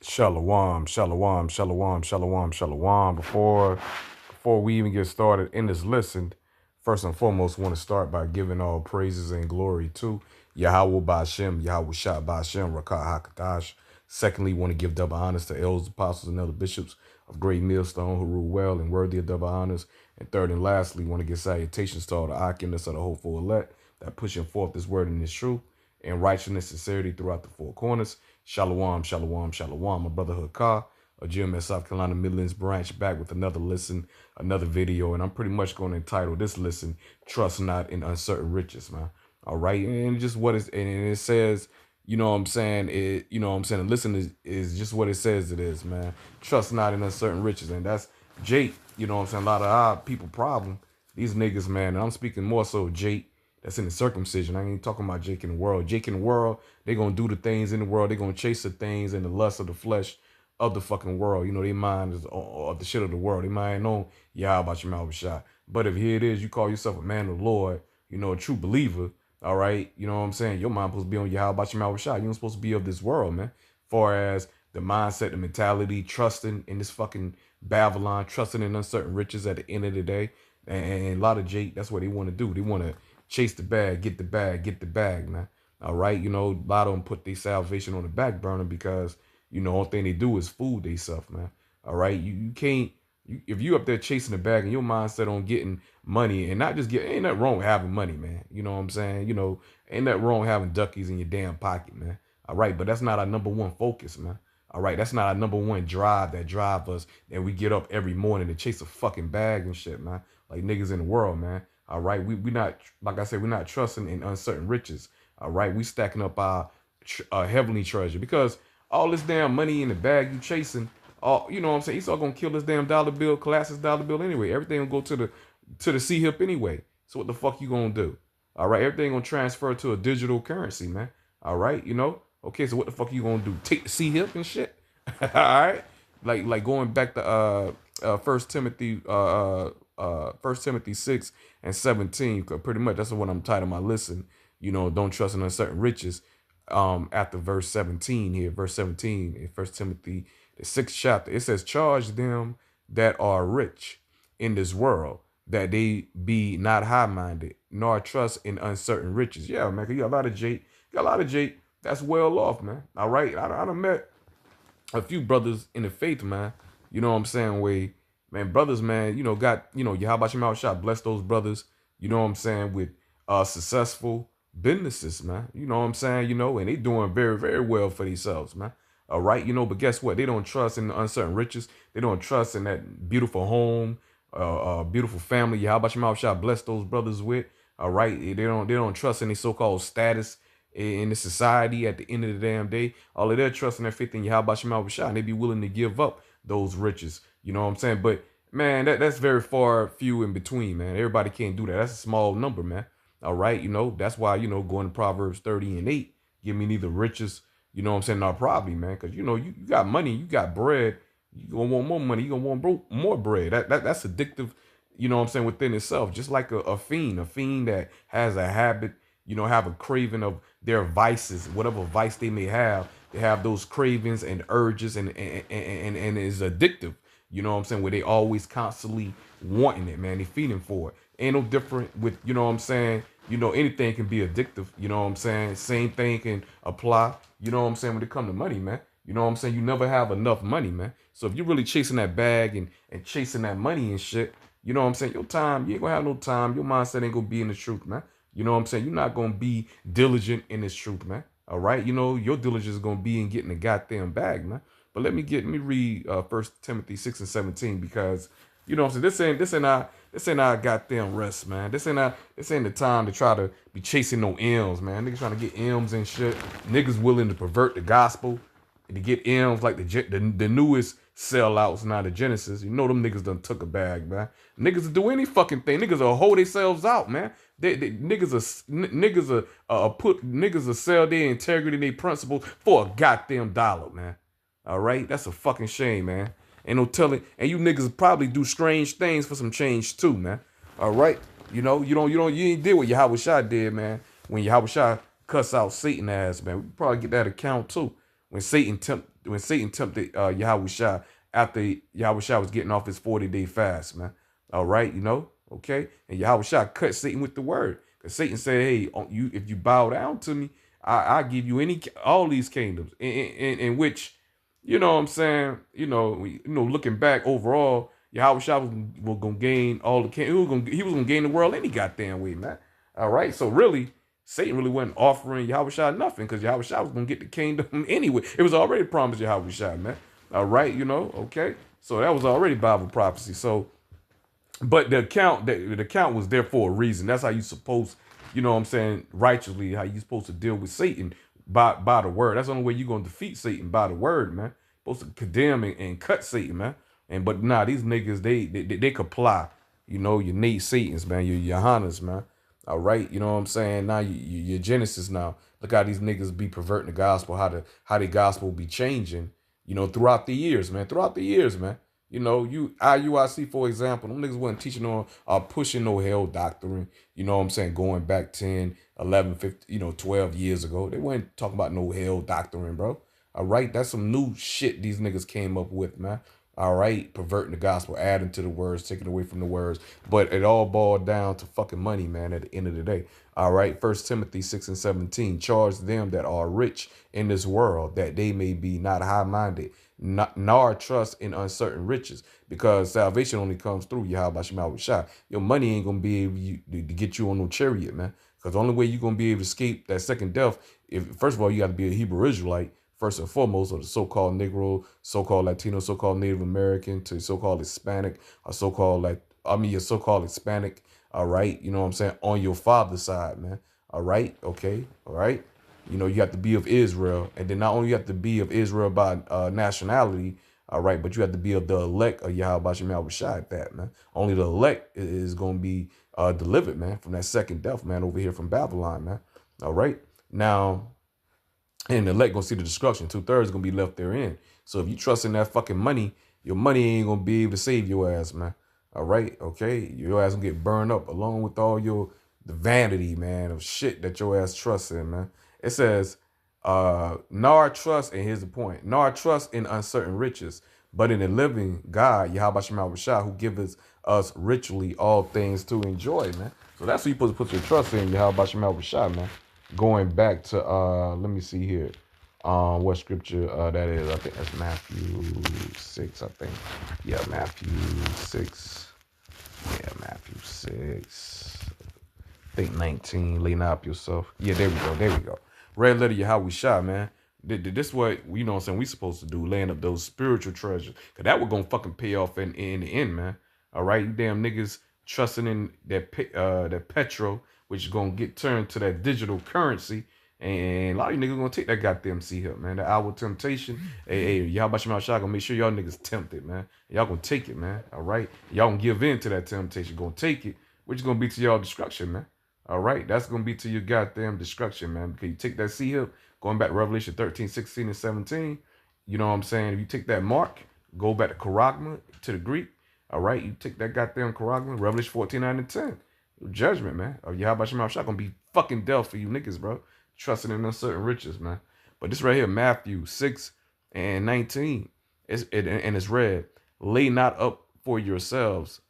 Shalom, shalom, shalom, shalom, shalom. Before we even get started in this lesson, first and foremost, want to start by giving all praises and glory to Yahawah bahasham, Yahawashi bahasham, Rakah Hakadash. Secondly, want to give double honors to Elders Apostles and Elder Bishops of Great Millstone who rule well and worthy of double honors. And third and lastly, want to give salutations to all the occupants of the hopeful elect that pushing forth this word and this truth and righteousness and sincerity throughout the four corners. Shalom, shalom, shalom. My brother Hakah of GMS South Carolina Midlands branch back with another listen, another video, and I'm pretty much going to entitle this listen, Trust Not in Uncertain Riches, man. All right. And just what is, and it says, you know what I'm saying? The listen is just what it says it is, man. Trust not in uncertain riches. And that's Jake, you know what I'm saying? A lot of our people problem. These niggas, man, and I'm speaking more so Jake that's in the circumcision. I ain't talking about Jake in the world. Jake in the world, they gonna do the things in the world. They gonna chase the things and the lust of the flesh of the fucking world. You know, they mind is of the shit of the world. They mind know Yah about your mouth shot. But if here it is, you call yourself a man of the Lord, you know, a true believer, all right, you know what I'm saying? Your mind supposed to be on Yah about your mouth shot. You ain't supposed to be of this world, man. Far as the mindset, the mentality, trusting in this fucking Babylon, trusting in uncertain riches at the end of the day. And a lot of Jake, that's what they want to do. They want to chase the bag, get the bag, get the bag, man. All right, you know, a lot of them put their salvation on the back burner because, you know, only thing they do is fool themselves, man. All right, you can't, if you up there chasing the bag and your mindset on getting money and not just get, ain't nothing wrong with having money, man. You know what I'm saying? You know, ain't nothing wrong with having duckies in your damn pocket, man. All right, but that's not our number one focus, man. All right, that's not our number one drive that drive us and we get up every morning to chase a fucking bag and shit, man. Like niggas in the world, man. All right, we not, like I said, we're not trusting in uncertain riches. All right, we stacking up our heavenly treasure because all this damn money in the bag you chasing, all you know what I'm saying, Esau gonna kill this damn dollar bill, collapse this dollar bill anyway. Everything will go to the C hip anyway. So what the fuck you gonna do? All right, everything gonna transfer to a digital currency, man. All right, you know. Okay, so what the fuck you gonna do? Take the C hip and shit? All right, like going back to First Timothy 6:17. Pretty much that's what I'm titling my listen. You know, don't trust in uncertain riches. After verse 17 here, verse 17 in First Timothy the 6th chapter, it says, "Charge them that are rich in this world that they be not high-minded, nor trust in uncertain riches." Yeah, man, you got a lot of Jake, that's well off, man. All right, I done met a few brothers in the faith, man. You know what I'm saying? Man, brothers, man, you know, got, you know, Yahawah Shemao shot, bless those brothers, you know what I'm saying, with successful businesses, man. You know what I'm saying? You know, and they doing very, very well for themselves, man. All right, you know, but guess what? They don't trust in the uncertain riches. They don't trust in that beautiful home, beautiful family. Yahawah Shemao shot, bless those brothers with. All right, they don't trust in the so-called status in the society at the end of the damn day. All of their trust and their faith in Yahawah Shemao shot, and they be willing to give up those riches. You know what I'm saying? But man, that's very far few in between, man. Everybody can't do that. That's a small number, man. All right, you know, that's why, you know, going to Proverbs 30:8, give me neither riches, you know what I'm saying, nor poverty, man. Because, you know, you got money, you got bread, you gonna want more money, you gonna want more bread. That's addictive, you know what I'm saying, within itself. Just like a fiend that has a habit, you know, have a craving of their vices, whatever vice they may have. They have those cravings and urges and is addictive. You know what I'm saying? Where they always constantly wanting it, man. They feeding for it. Ain't no different with, you know what I'm saying? You know, anything can be addictive. You know what I'm saying? Same thing can apply. You know what I'm saying? When it come to money, man. You know what I'm saying? You never have enough money, man. So if you're really chasing that bag and chasing that money and shit, you know what I'm saying? Your time, you ain't gonna have no time. Your mindset ain't gonna be in the truth, man. You know what I'm saying? You're not gonna be diligent in this truth, man. All right. You know, your diligence is gonna be in getting the goddamn bag, man. But let me read First Timothy 6:17 because you know what I'm saying, this ain't our goddamn rest, man. This ain't the time to try to be chasing no M's, man. Niggas trying to get M's and shit. Niggas willing to pervert the gospel and to get M's like the newest sellouts now, the Genesis. You know them niggas done took a bag, man. Niggas will do any fucking thing. Niggas will hold themselves out, man. Niggas will sell their integrity, their principles for a goddamn dollar, man. All right, that's a fucking shame, man. Ain't no telling, and you niggas probably do strange things for some change too, man. All right, you know, you ain't did what Yahawah Shah did, man. When Yahawah Shah cuss out Satan ass, man, we probably get that account too. when Satan tempted Yahawashi after Yahawashi was getting off his 40-day fast, man. All right, okay. And Yahawashi cut Satan with the word, because Satan said, "Hey, if you bow down to me, I give you all these kingdoms." In which, you know what I'm saying, looking back overall, Yahawashi was gonna gain all the kingdom. He was gonna gain the world any goddamn way, man. All right, so really, Satan really wasn't offering Yahawashi nothing, because Yahawashi was going to get the kingdom anyway. It was already promised Yahawashi, man. All right, okay. So that was already Bible prophecy. So, but the account was there for a reason. That's how you supposed, what I'm saying, righteously, how you supposed to deal with Satan by the word. That's the only way you're going to defeat Satan, by the word, man. Supposed to condemn and cut Satan, man. But nah, these niggas, they comply. Your Nate Satans, man. Your Johannes, man. All right, you know what I'm saying? Now you're Genesis now. Look how these niggas be perverting the gospel, how the gospel be changing, throughout the years, man. Throughout the years, man. You IUIC, for example, them niggas wasn't teaching on pushing no hell doctrine, you know what I'm saying, going back 10, 11, 15, 12 years ago. They weren't talking about no hell doctrine, bro. All right, that's some new shit these niggas came up with, man. All right, perverting the gospel, adding to the words, taking away from the words. But it all boiled down to fucking money, man, at the end of the day. All right, 1 Timothy 6:17. Charge them that are rich in this world, that they may be not high-minded, nor trust in uncertain riches, because salvation only comes through Yahawah. Your money ain't going to be able to get you on no chariot, man. Because the only way you're going to be able to escape that second death, first of all, you got to be a Hebrew Israelite, first and foremost, or the so-called Negro, so-called Latino, so-called Native American, to so-called Hispanic, or your so-called Hispanic, all right, you know what I'm saying, on your father's side, man, all right, okay, all right, you have to be of Israel, and then not only you have to be of Israel by nationality, all right, but you have to be of the elect of Yahawah at that, man. Only the elect is going to be delivered, man, from that second death, man, over here from Babylon, man, all right, now. And the elect gonna see the destruction. 2/3 gonna be left therein. So if you trust in that fucking money, your money ain't gonna be able to save your ass, man. All right, okay? Your ass gonna get burned up along with all the vanity, man, of shit that your ass trusts in, man. It says, nor trust, and here's the point, nor trust in uncertain riches, but in the living God, Yahawah, who gives us richly all things to enjoy, man. So that's what you supposed to put your trust in, Yahawah, man. Going back to let me see here, what scripture that is. I think that's Matthew 6. I think, yeah, Matthew 6. Yeah, Matthew 6. I think 19. Lay not up yourself. Yeah, there we go. There we go. Red letter Yahawah, man. This what what I'm saying we supposed to do, laying up those spiritual treasures, cause that was gonna fucking pay off in the end, man. All right, you damn niggas trusting in that petrol, which is gonna get turned to that digital currency, and a lot of you niggas gonna take that goddamn seat here, man. The hour of temptation. Hey, y'all about your mouth shot, gonna make sure y'all niggas tempted, man. Y'all gonna take it, man. All right, y'all gonna give in to that temptation, gonna take it, which is gonna be to y'all destruction, man. All right, that's gonna be to your goddamn destruction, man. Because you take that seat here. Going back to Revelation 13, 16, and 17, you know what I'm saying? If you take that mark, go back to charagma, to the Greek, all right? You take that goddamn charagma, Revelation 14, 9, and 10. Judgment, man. Yahawah Shah gonna be fucking death for you niggas, bro. Trusting in uncertain riches, man. But this right here, Matthew 6 and 19, it's read, lay not up for yourselves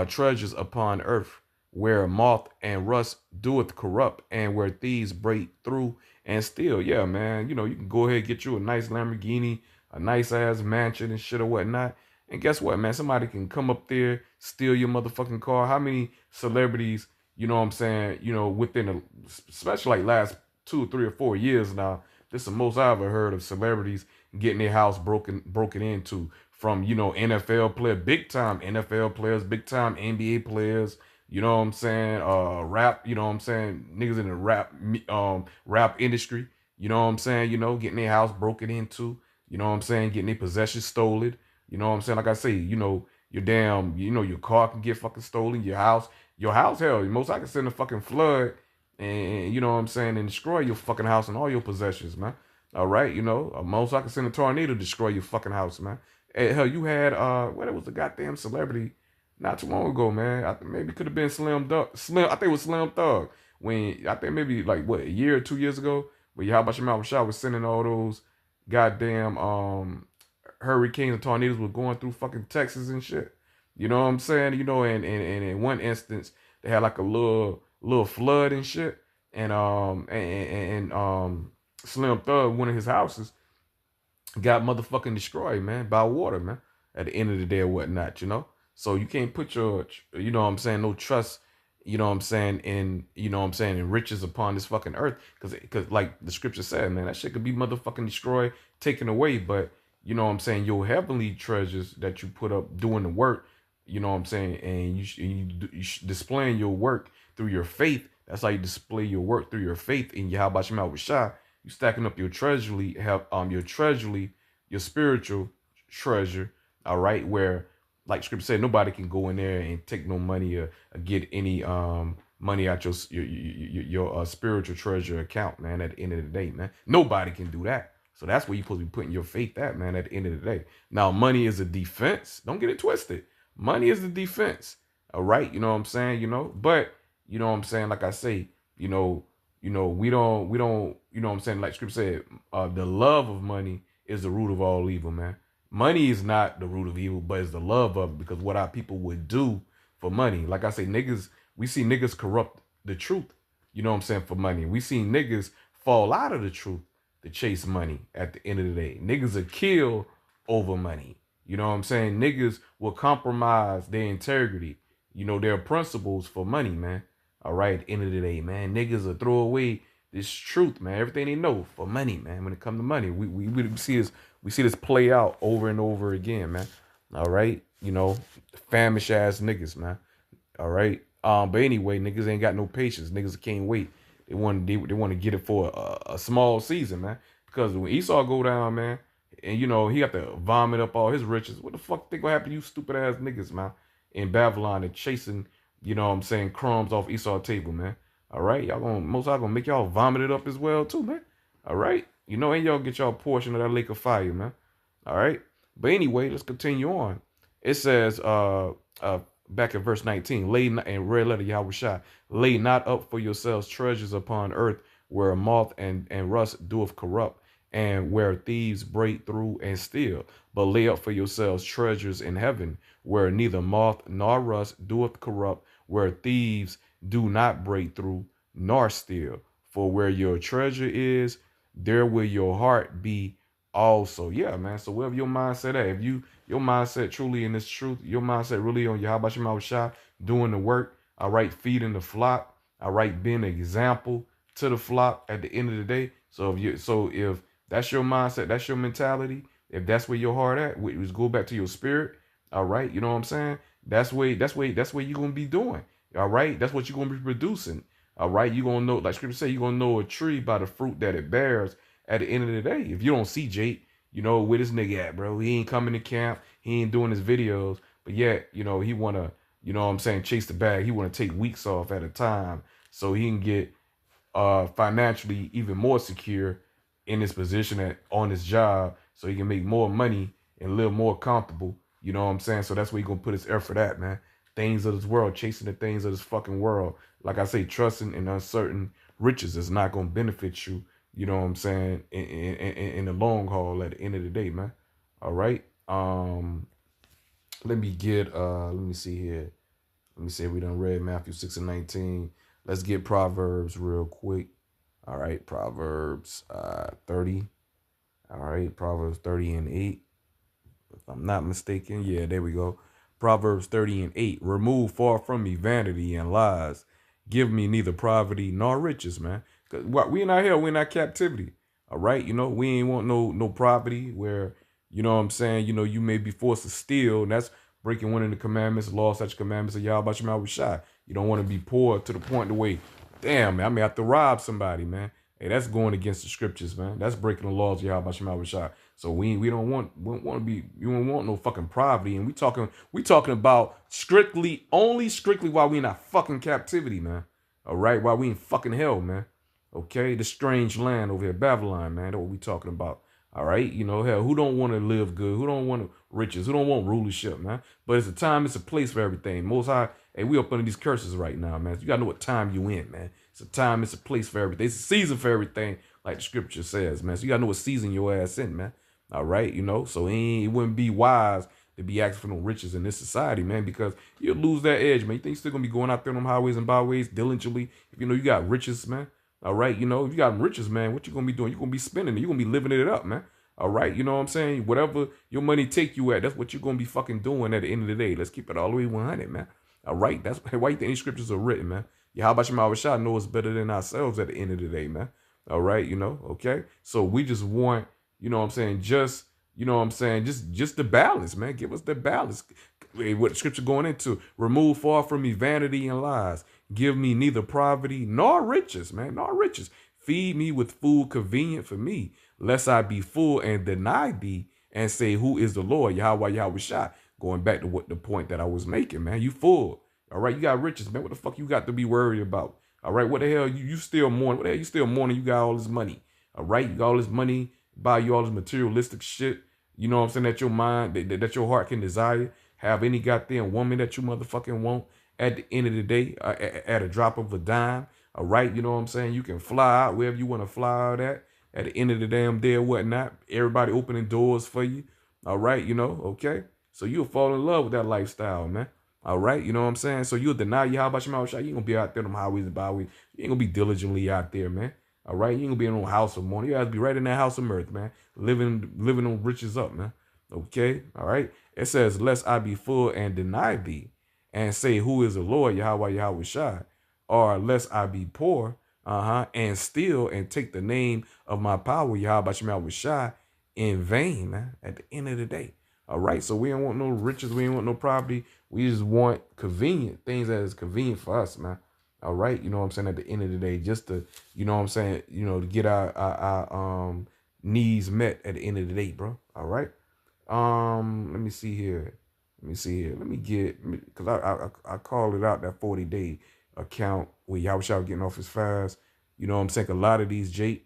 treasures upon earth, where moth and rust doeth corrupt, and where thieves break through and steal. Yeah, man. You can go ahead and get you a nice Lamborghini, a nice ass mansion and shit or whatnot. And guess what, man? Somebody can come up there, steal your motherfucking car. How many celebrities, you know what I'm saying, within especially like last 2, 3, or 4 years now, this is the most I've ever heard of celebrities getting their house broken into from, NFL player, big time NFL players, big time NBA players, you know what I'm saying? Rap, you know what I'm saying? Niggas in the rap industry, you know what I'm saying? Getting their house broken into, you know what I'm saying? Getting their possessions stolen, you know what I'm saying? Like I say, your damn, your car can get fucking stolen, your house, hell, most I can send a fucking flood and you know what I'm saying, and destroy your fucking house and all your possessions, man. All right, most I can send a tornado to destroy your fucking house, man. And hell, you had what it was, a goddamn celebrity not too long ago, man. I think maybe it could have been Slim. I think it was Slim Thug. When I think maybe like what, a year or 2 years ago, when Yahawah was sending all those goddamn hurricanes and tornadoes were going through fucking Texas and shit. You know what I'm saying? You know, and in one instance they had like a little flood and shit. And Slim Thug, one of his houses, got motherfucking destroyed, man, by water, man, at the end of the day or whatnot, you know? So you can't put your, you know what I'm saying, no trust, you know what I'm saying, in, you know what I'm saying, in riches upon this fucking earth. Cause like the scripture said, man, that shit could be motherfucking destroyed, taken away. But, you know what I'm saying, your heavenly treasures that you put up doing the work, you know what I'm saying, and displaying your work through your faith. That's how you display your work, through your faith in Yahawashi Shah. You stacking up your treasury, your spiritual treasure, all right, where like scripture said, nobody can go in there and take no money or get any money out your spiritual treasure account, man, at the end of the day, man. Nobody can do that. So that's where you're supposed to be putting your faith at, man, at the end of the day. Now, money is a defense. Don't get it twisted. Money is the defense. All right, you know what I'm saying, you know, but you know what I'm saying, like I say, you know, we don't, you know what I'm saying? Like scripture said, the love of money is the root of all evil, man. Money is not the root of evil, but it's the love of it, because what our people would do for money. Like I say, niggas, we see niggas corrupt the truth, you know what I'm saying, for money. We see niggas fall out of the truth to chase money at the end of the day. Niggas will kill over money. You know what I'm saying? Niggas will compromise their integrity, you know, their principles for money, man. All right, at the end of the day, man, niggas will throw away this truth, man, everything they know for money, man. When it comes to money, we see this play out over and over again, man. All right, you know, famished ass niggas, man. All right, but anyway, niggas ain't got no patience. Niggas can't wait. They want to get it for a small season, man. Because when Esau go down, man, and you know he got to vomit up all his riches. What the fuck think gonna happen to you stupid ass niggas, man, in Babylon and chasing, you know what I'm saying, crumbs off Esau's table, man. All right, most y'all gonna make y'all vomit it up as well too, man. All right, you know, and y'all get y'all portion of that lake of fire, man. All right, but anyway, let's continue on. It says, back in verse 19, lay not, in red letter Yahawashi, lay not up for yourselves treasures upon earth, where moth and rust doeth corrupt, and where thieves break through and steal. But lay up for yourselves treasures in heaven, where neither moth nor rust doeth corrupt, where thieves do not break through nor steal. For where your treasure is, there will your heart be also. Yeah, man. So wherever your mindset at, if your mindset truly in this truth, your mindset really on Yahawashi Shah, doing the work, all right, feeding the flock, all right, being an example to the flock at the end of the day. So if that's your mindset, that's your mentality, if that's where your heart at, we just go back to your spirit, all right, you know what I'm saying? That's where you're gonna be doing. All right, that's what you're gonna be producing. All right, you're gonna know, like scripture say, you're gonna know a tree by the fruit that it bears at the end of the day. If you don't see Jake, you know, where this nigga at, bro? He ain't coming to camp, he ain't doing his videos, but yet, you know, he wanna, you know what I'm saying, chase the bag. He wanna take weeks off at a time so he can get financially even more secure in his position on his job, so he can make more money and live more comfortable. You know what I'm saying? So that's where he gonna put his effort at, man. Things of this world, chasing the things of this fucking world. Like I say, trusting in uncertain riches is not gonna benefit you. You know what I'm saying? In the long haul, at the end of the day, man. All right. Let me see here. Let me see. We done read Matthew 6 and 19. Let's get Proverbs real quick. All right, Proverbs 30. All right, Proverbs 30 and 8. If I'm not mistaken. Yeah, there we go. Proverbs 30 and 8. Remove far from me vanity and lies. Give me neither poverty nor riches, man. Cause we in our hell, we in our captivity. All right, you know, we ain't want no poverty where, you know what I'm saying, you know, you may be forced to steal, and that's breaking one of the commandments, law, such commandments of Yahweh Shema Shai. You don't want to be poor to the point the way, damn, man, I may have to rob somebody, man. Hey, that's going against the scriptures, man. That's breaking the laws of Yahweh Shema Shai. So we don't want to be, you don't want no fucking poverty. And we talking about strictly while we in our fucking captivity, man. All right, while we in fucking hell, man. Okay, the strange land over here, Babylon, man. That's what we talking about. All right, you know, hell, who don't want to live good? Who don't want riches? Who don't want rulership, man? But it's a time, it's a place for everything. Most High, hey, we up under these curses right now, man. You gotta know what time you in, man. It's a time, it's a place for everything. It's a season for everything. like the scripture says, man. So you gotta know what season your ass in, man. All right, so it wouldn't be wise to be asking for no riches in this society, man, because you'll lose that edge, man. You think you're still gonna be going out there on them highways and byways diligently if you know you got riches, man. All right, if you got riches, man, what you gonna be doing? You're gonna be spending it. You're gonna be living it up, man. All right, you know what I'm saying? Whatever your money take you at, that's what you're gonna be fucking doing at the end of the day. Let's keep it all the way 100, man. All right, that's why you think these scriptures are written, man. Yahawashi know it's better than ourselves at the end of the day, man. All right, okay. So we just want, just the balance, man. Give us the balance. What the scripture going into? Remove far from me vanity and lies. Give me neither poverty nor riches, man, nor riches. Feed me with food convenient for me, lest I be full and deny thee and say, who is the Lord? Yahawashi. Going back to what the point that I was making, man. You full. All right, you got riches, man. What the fuck you got to be worried about? All right, what the hell you still mourning? What the hell you still mourning? You got all this money. All right, you got all this money, buy you all this materialistic shit. You know what I'm saying? That your mind, that your heart can desire. Have any goddamn woman that you motherfucking want at the end of the day, at a drop of a dime. All right, you know what I'm saying? You can fly out wherever you want to fly out at the end of the damn day or whatnot. Everybody opening doors for you. All right, okay. So you'll fall in love with that lifestyle, man. All right, you know what I'm saying? So you'll deny Yahawashi. You ain't gonna be out there on them highways and byways. You ain't gonna be diligently out there, man. All right, you ain't gonna be in no house of money. You gotta be right in that house of mirth, man. Living on riches up, man. Okay, all right. It says, lest I be full and deny thee, and say, who is the Lord, Yahawashi, or lest I be poor, and steal and take the name of my power, Yahawashi, in vain, man. At the end of the day. All right, so we don't want no riches, we don't want no property. We just want convenient things that is convenient for us, man. All right, you know what I'm saying? At the end of the day, just to, you know what I'm saying, to get our needs met at the end of the day, bro. All right. Let me see here. Let me get, because I called it out, that 40-day account where Yahawashi getting off his fast. You know what I'm saying? A lot of these Jake,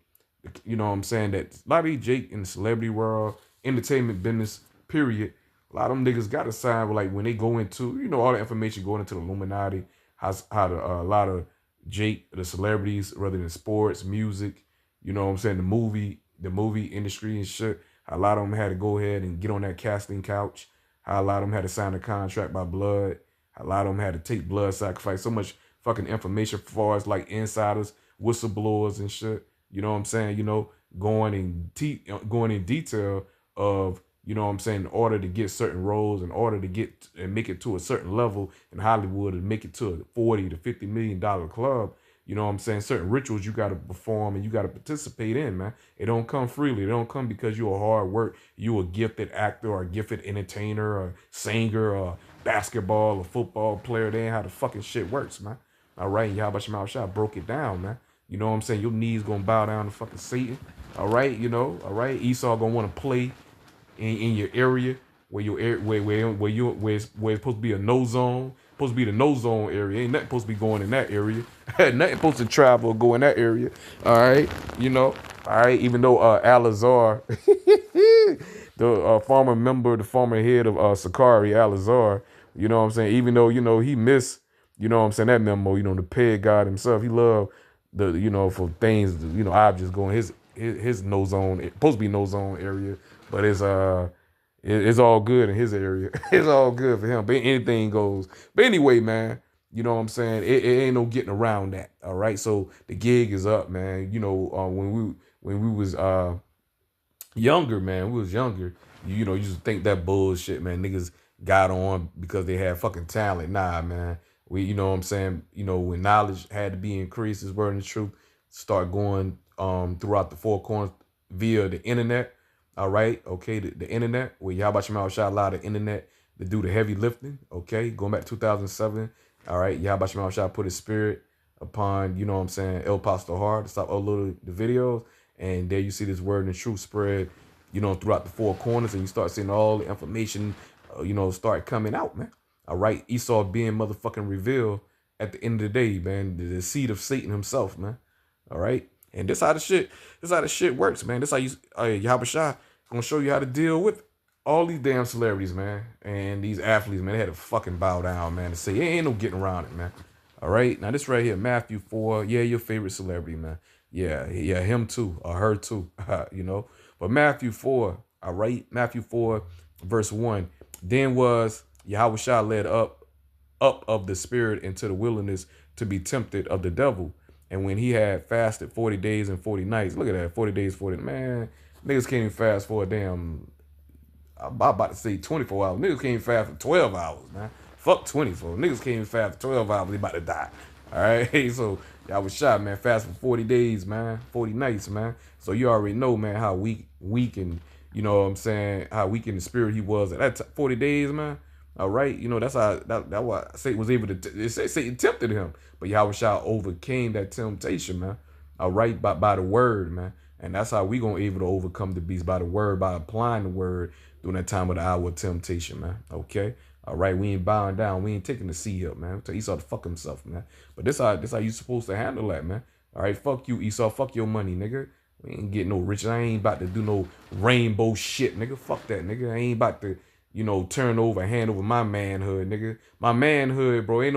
you know what I'm saying? That a lot of these Jake in the celebrity world, entertainment business, period. A lot of them niggas got to sign with, like, when they go into, all the information going into the Illuminati, how a lot of Jake, the celebrities, rather than sports, music, you know what I'm saying, the movie industry and shit, how a lot of them had to go ahead and get on that casting couch, how a lot of them had to sign a contract by blood, how a lot of them had to take blood sacrifice, so much fucking information as far as, like, insiders, whistleblowers and shit, you know what I'm saying, going in detail of, you know what I'm saying, in order to get certain roles, in order to get and make it to a certain level in Hollywood and make it to a $40 to $50 million club, you know what I'm saying, certain rituals you got to perform and you got to participate in, man. It don't come freely. It don't come because you're a hard work. You a gifted actor or a gifted entertainer or singer or basketball or football player. They ain't how the fucking shit works, man. All right, Yahawashi broke it down, man. You know what I'm saying? Your knees gonna bow down to fucking Satan. All right, all right. Esau gonna want to play in your area where it's supposed to be a no zone, supposed to be the no zone area. Ain't nothing supposed to be going in that area. Nothing supposed to travel or go in that area. All right, all right. Even though Alazar, the former head of Sakari, Alazar, you know what I'm saying. Even though he missed, you know what I'm saying, that memo. The peg god himself. He loved for things, objects going his no zone, supposed to be no zone area. But it's all good in his area. It's all good for him. But anything goes. But anyway, man, you know what I'm saying? It ain't no getting around that. All right. So the gig is up, man. When we was younger, man, you used to think that bullshit, man. Niggas got on because they had fucking talent. Nah, man. You know what I'm saying? When knowledge had to be increased, is word and truth, start going throughout the four corners via the internet. All right, okay, the internet, where Yahawashi allowed the internet to do the heavy lifting, okay, going back to 2007, all right, Yahawashi put his spirit upon, you know what I'm saying, El Pastor Hard to stop uploading the videos, and there you see this word and truth spread, throughout the four corners, and you start seeing all the information, start coming out, man, all right, Esau being motherfucking revealed at the end of the day, man, the seed of Satan himself, man, all right, and this how the shit works, man, this how Yahawashi gonna show you how to deal with all these damn celebrities, man, and these athletes, man. They had to fucking bow down, man, to say, ain't no getting around it, man. All right, now this right here, Matthew 4, yeah, your favorite celebrity, man. Yeah, him too, or her too, you know. But Matthew 4, all right, Matthew 4, verse 1. Then was Yahawashi led up of the spirit into the wilderness to be tempted of the devil. And when he had fasted 40 days and 40 nights, look at that, 40 days, 40, man, niggas can't even fast for a damn, I'm about to say 24 hours. Niggas can't even fast for 12 hours, man. Fuck 24. Niggas can't even fast for 12 hours. They about to die. All right. So y'all was shot, man. Fast for 40 days, man. 40 nights, man. So you already know, man, how weak and, you know what I'm saying, how weak in the spirit he was at that 40 days, man. All right. You know, that's how, that why Satan was able to, it say Satan tempted him. But Yahawashi overcame that temptation, man. All right. By the word, man. And that's how we gonna able to overcome the beast, by the word, by applying the word during that time of the hour of temptation, man. Okay. All right. We ain't bowing down. We ain't taking the seat up, man. Tell Esau to fuck himself, man. But this how you supposed to handle that, man. All right. Fuck you, Esau. Fuck your money, nigga. We ain't getting no rich. I ain't about to do no rainbow shit, nigga. Fuck that, nigga. I ain't about to, you know, hand over my manhood, nigga. My manhood, bro. Ain't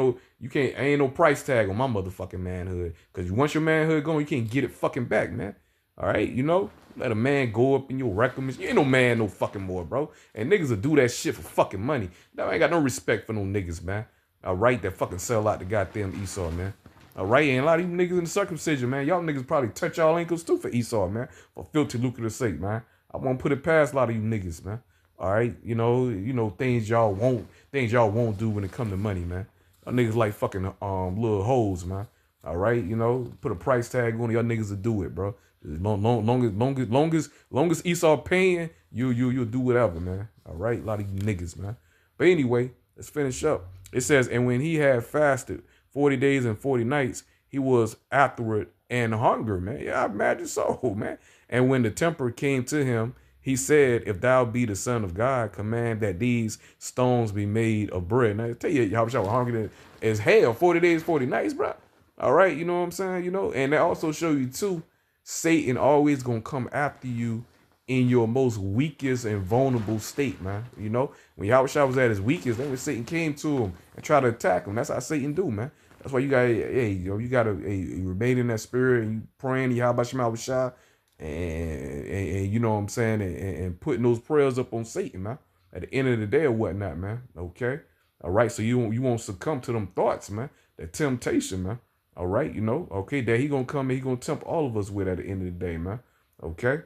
no price tag on my motherfucking manhood. Cause once your manhood gone, you can't get it fucking back, man. All right, you know, let a man go up in your record. You ain't no man no fucking more, bro. And niggas will do that shit for fucking money. Now, I ain't got no respect for no niggas, man. All right, that fucking sell out the goddamn Esau, man. All right, and a lot of you niggas in the circumcision, man. Y'all niggas probably touch y'all ankles too for Esau, man. For filthy lucrative sake, man. I won't put it past a lot of you niggas, man. All right, you know things y'all won't do when it come to money, man. Y'all niggas like fucking little hoes, man. All right, you know, put a price tag on it, y'all niggas to do it, bro. Long as Esau paying, you'll do whatever, man. All right, a lot of you niggas, man. But anyway, let's finish up. It says, and when he had fasted 40 days and 40 nights, he was afterward and hunger, man. Yeah, I imagine so, man. And when the temper came to him, he said, if thou be the son of God, command that these stones be made of bread. Now, I tell you, y'all was hungry as hell, 40 days, 40 nights, bro. All right, you know what I'm saying? You know, and that also show you too, Satan always gonna come after you in your most weakest and vulnerable state, man. You know, when Yahawashi was at his weakest, then when Satan came to him and tried to attack him, that's how Satan do, man. That's why you gotta, hey, you gotta remain in that spirit and you praying Yahawashi and you know what I'm saying, and putting those prayers up on Satan, man. At the end of the day or whatnot, man. Okay, all right. So you won't succumb to them thoughts, man. That temptation, man. All right, you know, okay, that he gonna come and he gonna tempt all of us with at the end of the day, man. Okay,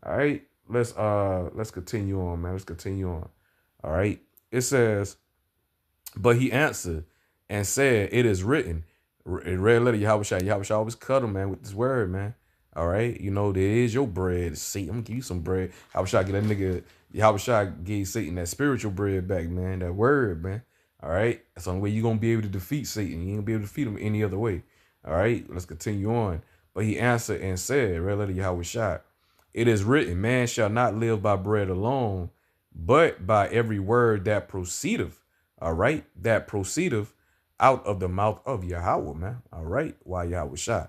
all right, let's continue on, man. Let's continue on. All right, it says, but he answered and said, "It is written." Red letter Yahawashi always cut him, man, with this word, man. All right, you know, there is your bread. Satan, I'm gonna give you some bread. Yahawashi get that nigga. Yahawashi gave Satan that spiritual bread back, man. That word, man. All right. That's the only way you're going to be able to defeat Satan. You ain't going to be able to defeat him any other way. All right. Let's continue on. But he answered and said, red letter Yahawashi, it is written, man shall not live by bread alone, but by every word that proceedeth. All right. That proceedeth out of the mouth of Yahawah, man. All right. Why Yahawashi?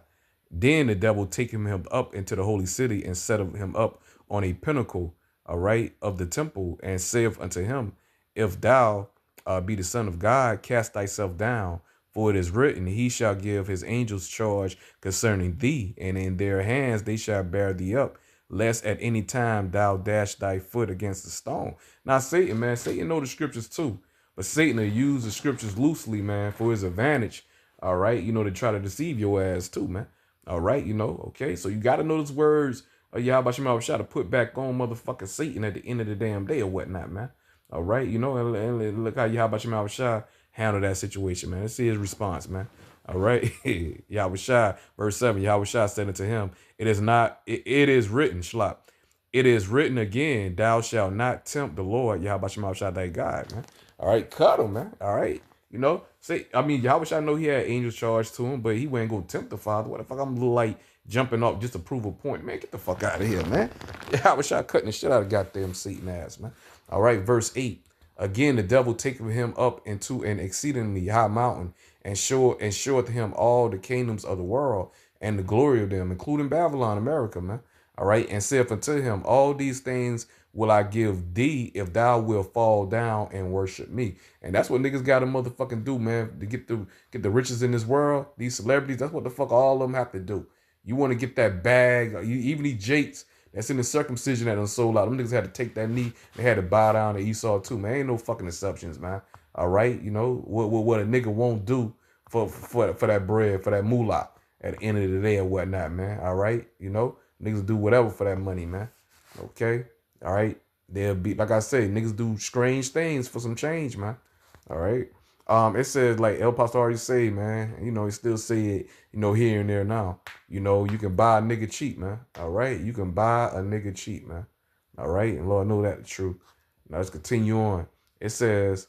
Then the devil taking him up into the holy city and set him up on a pinnacle, all right, of the temple, and saith unto him, if thou be the son of God, cast thyself down, for it is written, he shall give his angels charge concerning thee, and in their hands they shall bear thee up, lest at any time thou dash thy foot against the stone. Now Satan, man, Satan know the scriptures too, but Satan will use the scriptures loosely, man, for his advantage. All right, you know, to try to deceive your ass too, man. All right, you know, okay, so you got to know those words of Yahawashi to put back on motherfucking Satan at the end of the damn day or whatnot, man. All right, you know, and look how Yahawashi handled that situation, man. Let's see his response, man. All right, Yahawashi, verse 7, Yahawashi said unto him, it is written, Shlop, it is written again, thou shalt not tempt the Lord, Yahawashi thy God, man. All right, cut him, man. All right, you know, Yahawashi know he had angels charged to him, but he wasn't going to tempt the Father. What the fuck, I'm a little like jumping off just to prove a point, man. Get the fuck out of here, man. Yahawashi cutting the shit out of goddamn Satan ass, man. All right, verse 8. Again, the devil taketh him up into an exceedingly high mountain and showeth him all the kingdoms of the world and the glory of them, including Babylon, America, man. All right, and saith unto him, all these things will I give thee if thou wilt fall down and worship me. And that's what niggas got to motherfucking do, man, to get the riches in this world. These celebrities, that's what the fuck all of them have to do. You want to get that bag. Even these jakes that's in the circumcision that done sold out. Them niggas had to take that knee. They had to bow down to Esau too, man. Ain't no fucking exceptions, man. All right, you know what a nigga won't do for that bread, for that moolah at the end of the day or whatnot, man. All right, you know, niggas do whatever for that money, man. Okay, all right. They'll be, like I say, niggas do strange things for some change, man. All right. It says, like El Pastor already say, man, you know, he still say it, you know, here and there now. You know, you can buy a nigga cheap, man. All right. You can buy a nigga cheap, man. All right. And Lord know that the truth. Now let's continue on. It says,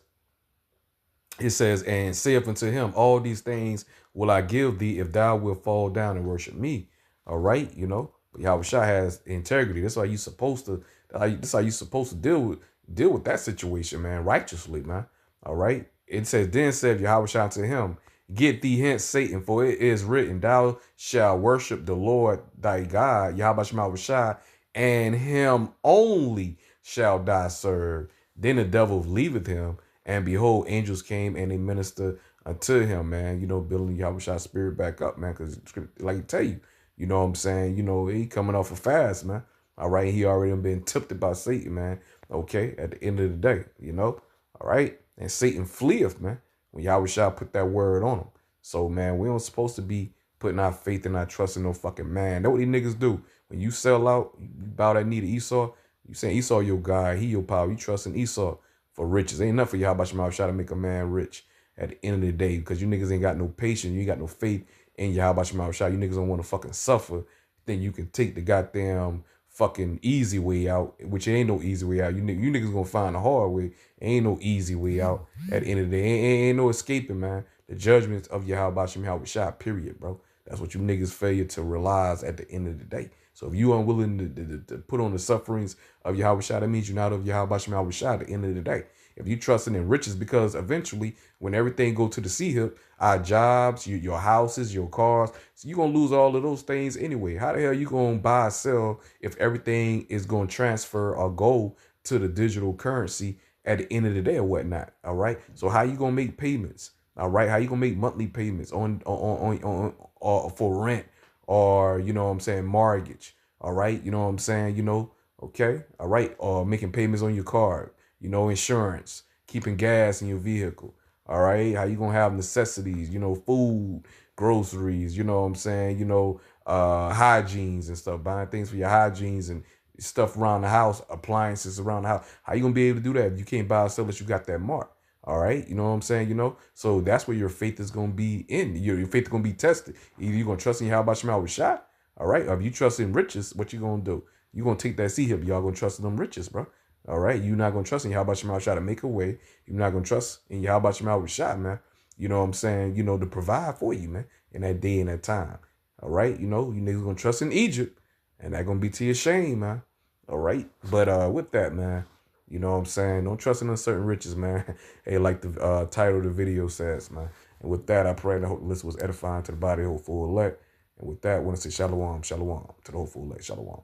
and saith unto him, all these things will I give thee if thou wilt fall down and worship me. All right, you know, but Yahawashi has integrity. That's how you supposed to. That's how you supposed to deal with that situation, man, righteously, man. All right. It says, then said Yahawashi unto him, get thee hence, Satan, for it is written, thou shalt worship the Lord thy God, Yahawashi, and him only shall thou serve. Then the devil leaveth him, and behold, angels came and they ministered unto him, man. You know, building Yahawashi's spirit back up, man. Because, like I tell you, you know what I'm saying? You know, he coming off a fast, man. All right. He already been tempted by Satan, man. Okay. At the end of the day, you know. All right. And Satan fleeth, man, when Yahawashi put that word on him. So, man, we don't supposed to be putting our faith and our trust in no fucking man. That's what these niggas do. When you sell out, you bow that knee to Esau. You saying Esau your guy, he your power. You trust in Esau for riches. Ain't enough for Yahawashi to make a man rich at the end of the day, because you niggas ain't got no patience. You ain't got no faith in Yahawashi. You niggas don't want to fucking suffer. Then you can take the goddamn fucking easy way out, which ain't no easy way out. You niggas gonna find a hard way. Ain't no easy way out at the end of the day. Ain't no escaping, man. The judgments of Yahawashi, period, bro. That's what you niggas failure to realize at the end of the day. So if you unwilling to put on the sufferings of Yahawashi, that means you're not of Yahawashi at the end of the day. If you trusting in riches, because eventually when everything go to the sea hip, our jobs, your houses, your cars, so you're going to lose all of those things anyway. How the hell you going to buy or sell if everything is going to transfer or go to the digital currency at the end of the day or whatnot? All right. So how you going to make payments? All right. How you going to make monthly payments on for rent? Or, you know what I'm saying, mortgage, all right? You know what I'm saying, you know, okay, all right? Or making payments on your card, you know, insurance, keeping gas in your vehicle, all right? How you gonna have necessities, you know, food, groceries, you know what I'm saying, you know, hygienes and stuff, buying things for your hygienes and stuff around the house, appliances around the house. How you gonna be able to do that if you can't buy or sell unless you got that mark? All right. You know what I'm saying? You know, so that's where your faith is going to be in. Your faith is going to be tested. Either you're going to trust in Yahawashi shot. All right. Or if you trust in riches, what you going to do? You're going to take that seed here, but y'all going to trust in them riches, bro. All right. You're not going to trust in Yahawashi shot to make a way. You're not going to trust in Yahawashi shot, man. You know what I'm saying? You know, to provide for you, man, in that day and that time. All right. You know, you niggas going to trust in Egypt, and that going to be to your shame, man. All right. But with that, man, you know what I'm saying? Don't trust in uncertain riches, man. Hey, like the title of the video says, man. And with that, I pray and I hope this was edifying to the body of the hopeful elect. And with that, I want to say shalom, shalom to the hopeful elect, shalom.